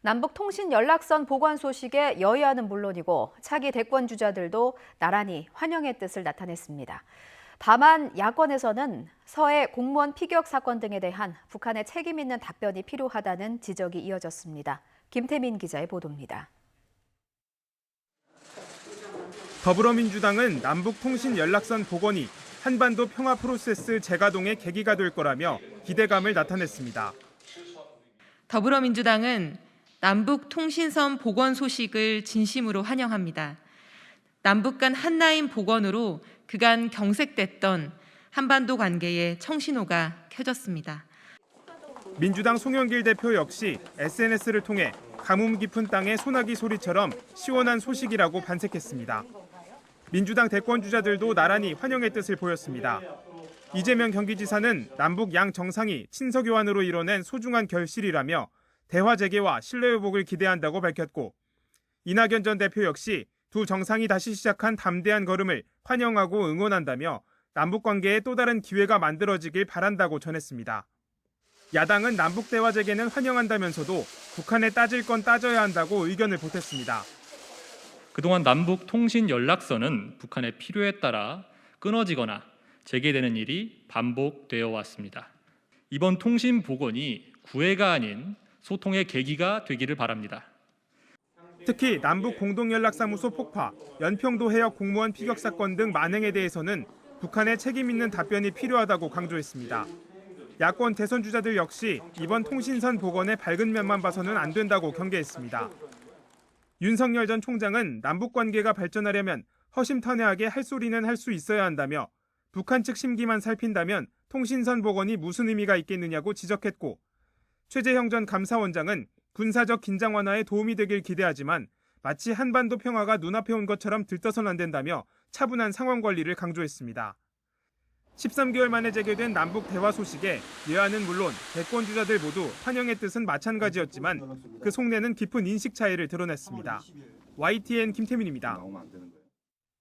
남북 통신 연락선 복원 소식에 여야는 물론이고 차기 대권 주자들도 나란히 환영의 뜻을 나타냈습니다. 다만 야권에서는 서해 공무원 피격 사건 등에 대한 북한의 책임 있는 답변이 필요하다는 지적이 이어졌습니다. 김태민 기자의 보도입니다. 더불어민주당은 남북 통신 연락선 복원이 한반도 평화 프로세스 재가동의 계기가 될 거라며 기대감을 나타냈습니다. 더불어민주당은 남북 통신선 복원 소식을 진심으로 환영합니다. 남북 간 한라인 복원으로 그간 경색됐던 한반도 관계의 청신호가 켜졌습니다. 민주당 송영길 대표 역시 SNS를 통해 가뭄 깊은 땅의 소나기 소리처럼 시원한 소식이라고 반색했습니다. 민주당 대권 주자들도 나란히 환영의 뜻을 보였습니다. 이재명 경기지사는 남북 양 정상이 친서 교환으로 이뤄낸 소중한 결실이라며 대화 재개와 신뢰 회복을 기대한다고 밝혔고, 이낙연 전 대표 역시 두 정상이 다시 시작한 담대한 걸음을 환영하고 응원한다며 남북 관계에 또 다른 기회가 만들어지길 바란다고 전했습니다. 야당은 남북 대화 재개는 환영한다면서도 북한에 따질 건 따져야 한다고 의견을 보탰습니다. 그동안 남북 통신 연락선은 북한의 필요에 따라 끊어지거나 재개되는 일이 반복되어 왔습니다. 이번 통신 복원이 구애가 아닌 소통의 계기가 되기를 바랍니다. 특히 남북 공동연락사무소 폭파, 연평도 해역 공무원 피격 사건 등 만행에 대해서는 북한의 책임 있는 답변이 필요하다고 강조했습니다. 야권 대선 주자들 역시 이번 통신선 복원의 밝은 면만 봐서는 안 된다고 경계했습니다. 윤석열 전 총장은 남북 관계가 발전하려면 허심탄회하게 할 소리는 할 수 있어야 한다며 북한 측 심기만 살핀다면 통신선 복원이 무슨 의미가 있겠느냐고 지적했고, 최재형 전 감사원장은 군사적 긴장 완화에 도움이 되길 기대하지만 마치 한반도 평화가 눈앞에 온 것처럼 들떠서는 안 된다며 차분한 상황 관리를 강조했습니다. 13개월 만에 재개된 남북 대화 소식에 여야는 물론 대권 주자들 모두 환영의 뜻은 마찬가지였지만 그 속내는 깊은 인식 차이를 드러냈습니다. YTN 김태민입니다.